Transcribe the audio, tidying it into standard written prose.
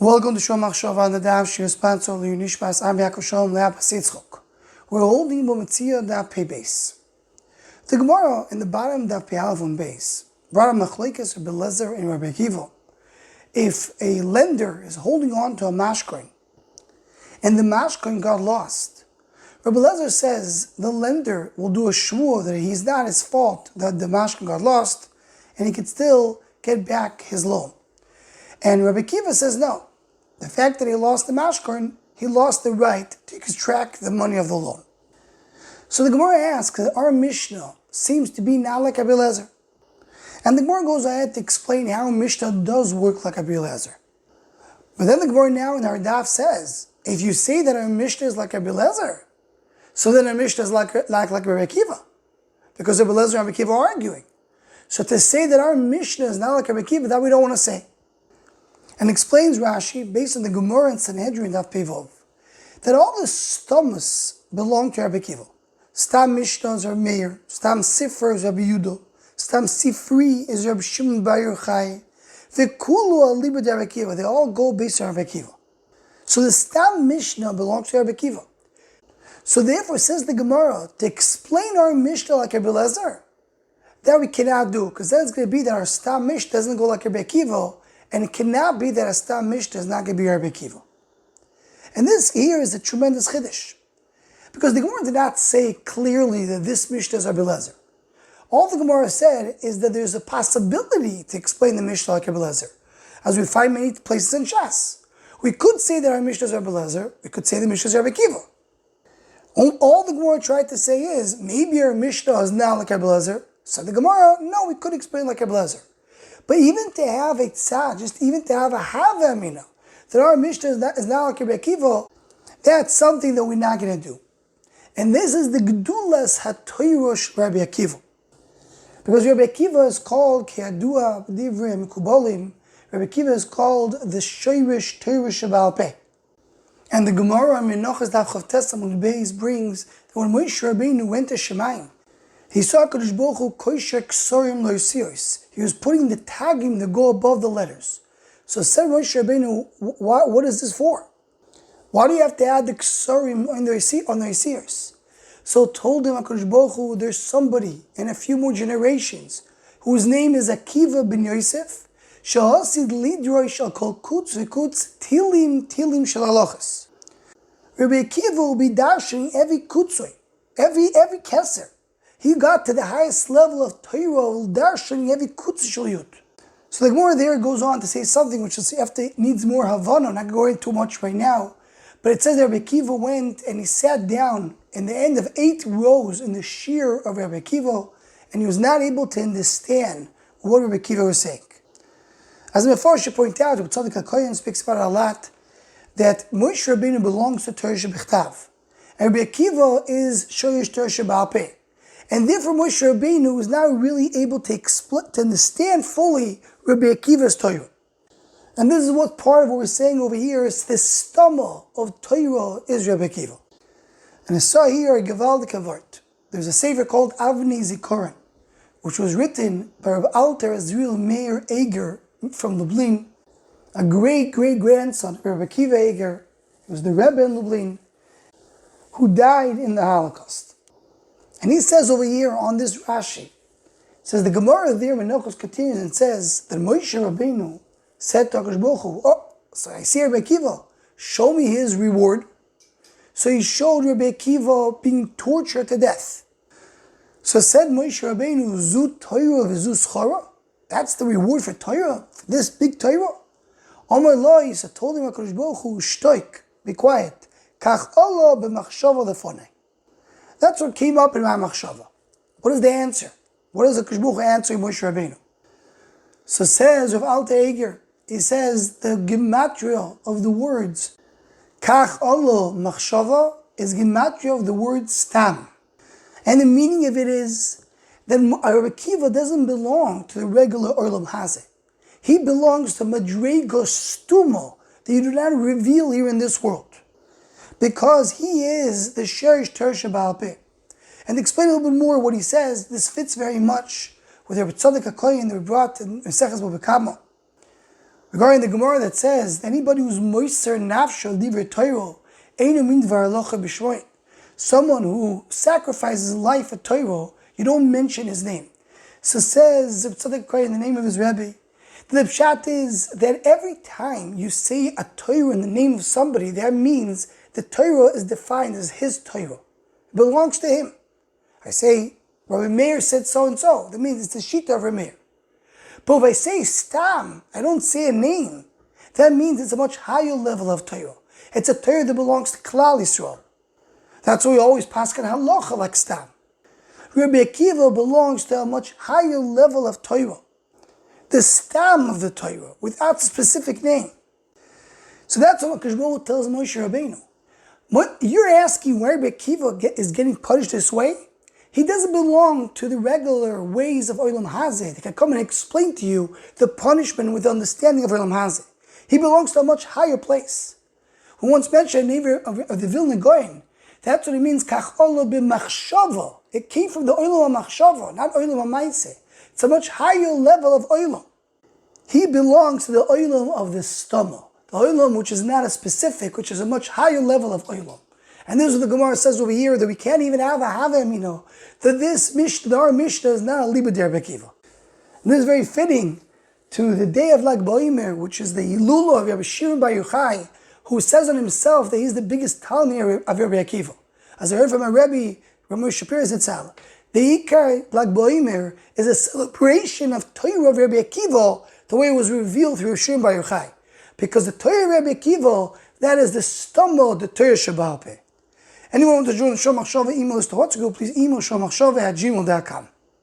Welcome to Shom Machshava on the Daf Shir Sponsor Nishmas Am Yaakov Shalom Le'Apas Yitzchok. We're holding Metzia Daf Pei Beis. The Gemara in the bottom of Daf Pei Aleph on Beis brought a machlekes Rabbi Lezer and Rabbi Akiva. If a lender is holding on to a mashkoin and the mashkoin got lost, Rabbi Lezer says the lender will do a shvuah that he's not his fault that the mashkoin got lost, and he could still get back his loan. And Rabbi Akiva says no. The fact that he lost the mashkoin, he lost the right to extract the money of the loan. So the Gemara asks that our Mishnah seems to be not like Rabbi Lezer. And the Gemara goes ahead to explain how Mishnah does work like Rabbi Lezer. But then the Gemara now in our daf says, if you say that our Mishnah is like Rabbi Lezer, so then our Mishnah is like Rabbi Akiva. Because Rabbi Lezer and Rabbi Akiva are arguing. So to say that our Mishnah is not like Rabbi Akiva, that we don't want to say. And explains Rashi, based on the Gemara and Sanhedrin Daf Pei Vav, that all the Stams belong to Rabbi Akiva. Stam Mishnah is Rabbi Meir, Stam Sifra is Rabbi Yudo, Stam Sifri is Rabbi Shimon Bar Yochai, V'kulu al-libud Rabbi Akiva. They all go based on Rabbi Akiva. So the Stam Mishnah belongs to Rabbi Akiva. So therefore, says the Gemara, to explain our Mishnah like Rabbi Lezer, that we cannot do, because then it's going to be that our Stam Mishnah doesn't go like Rabbi Akiva, and it cannot be that a Stam Mishnah is not going to be Rabbi Akiva. And this here is a tremendous chiddush. Because the Gemara did not say clearly that this Mishnah is Rabbi Lezer. All the Gemara said is that there's a possibility to explain the Mishnah like Rabbi Lezer, as we find many places in Shas. We could say that our Mishnah is Rabbi Lezer, we could say the Mishnah is Rabbi Akiva. All the Gemara tried to say is, maybe our Mishnah is not like Rabbi Lezer. So the Gemara, no, we could explain like Rabbi Lezer. But even to have a tzad, just even to have a havamina, that our Mishnah is not like Rabbi Akiva, that's something that we're not going to do. And this is the Gedulas HaToyrosh Rabbi Akiva. Because Rabbi Akiva is called Ke'adua B'divrei Mekubalim, Rabbi Akiva is called the Shoyrish Toyrosh Shabal Peh. And the Gemara in Menachos Daf Chav Tesam Beis brings that when Moshe Rabbeinu went to Shemayim, he saw HaKadosh Baruch Hu koisher ksorim lo yisios. He was putting the tagim that go above the letters. So said Moshe Rabbeinu, what is this for? Why do you have to add the ksorim on the yisios? So told him HaKadosh Baruch Hu, there's somebody in a few more generations whose name is Akiva ben Yosef, shehasid lidroi shal kol kutz v'kutz tilim shel halachas. Rabbi Akiva will be dashing every kutzoi, every keser. He got to the highest level of Torah, darshan every kutz shel yud. So the Gemara there goes on to say something which needs more havana. I'm not going into too much right now, but it says that Rabbi Akiva went and he sat down in the end of 8 rows in the shir of Rabbi Akiva, and he was not able to understand what Rabbi Akiva was saying. As the Mephar should point out, Rabbi Tzaddik HaKohen speaks about it a lot, that Moshe Rabbeinu belongs to Torah Shebechtav, and Rabbi Akiva is Shoyesh Torah Sheba'al Peh. And therefore Moshe Rabbeinu is now really able to understand fully Rabbi Akiva's Torah. And this is what part of what we're saying over here is the stomach of Torah is Rabbi Akiva. And I saw here a Gevaldik Avart. There's a sefer called Avnei Zikaron, which was written by Rabbi Alter Azriel Meir Eger from Lublin, a great-great-grandson of Rabbi Akiva Eger. He was the Rebbe in Lublin, who died in the Holocaust. And he says over here on this Rashi, says the Gemara there, Menachos continues and says that Moshe Rabbeinu said to HaKadosh Baruch Hu, so I see Rabbi Akiva, show me his reward. So he showed Rabbi Akiva being tortured to death. So said Moshe Rabbeinu, Zu Torah v'zu schara, that's the reward for Torah, for this big Torah. Amar lo, he said, told him HaKadosh Baruch Hu, shtoik, be quiet, kach Allah b'machshava lefonei. That's what came up in my machshava. What is the answer? What is the HaKadosh Baruch Hu answering Moshe Rabbeinu? So says Rav Alter Eger, he says the gematria of the words Kach Allah machshava is gematria of the word Stam. And the meaning of it is that Rabbi Akiva doesn't belong to the regular Olam Hazeh. He belongs to Madrega Stuma that you do not reveal here in this world. Because he is the Sherish Torah Sheba'al Peh. And to explain a little bit more what he says, this fits very much with Rabbi Tzaddik HaKohen that we brought in Maseches Bava Kama, Regarding the Gemara that says, anybody who's moiser nafsha liver Torah, einu min dvar halacha b'shvoin. Someone who sacrifices life for Torah, you don't mention his name. So says Tzaddik in the name of his Rabbi, the pshat is that every time you say a Torah in the name of somebody, that means the Torah is defined as his Torah. It belongs to him. I say, Rabbi Meir said so and so. That means it's the shita of Rabbi Meir. But if I say Stam, I don't say a name. That means it's a much higher level of Torah. It's a Torah that belongs to Klal Yisrael. That's why we always pass on halacha like Stam. Rabbi Akiva belongs to a much higher level of Torah. The Stam of the Torah, without a specific name. So that's what Kadosh Baruch Hu tells Moshe Rabbeinu. What you're asking why Rabbi Akiva is getting punished this way? He doesn't belong to the regular ways of Olam Hazeh. They can come and explain to you the punishment with the understanding of Olam Hazeh. He belongs to a much higher place. Who once mentioned the name of the Vilna Gaon, that's what it means, Kach Olo b'machshava. It came from the Olam HaMachshava, not Olam HaMaaseh. It's a much higher level of Olam. He belongs to the Olam of the Stama. The Olam which is not a specific, which is a much higher level of Olam. And this is what the Gemara says over here, that we can't even have a Havamino. That this Mishnah, our Mishnah is not a Liba der Akiva. And this is very fitting to the day of Lag Ba'omer, which is the Hilula of Rabbi Shimon Bar Yochai, who says on himself that he's the biggest Talmid of Rabbi Akiva. As I heard from a Rabbi, Rabbi Shapir Zitzal, the Ikar Lag Ba'omer is a celebration of Torah of Rabbi Akiva, the way it was revealed through Shimon Bar Yochai. Because the Torah of Rabbi Akiva, that is the stumble, the Torah Shabbat. Anyone want to join the Shomachshava email list to WhatsApp, please email shomachshava@gmail.com.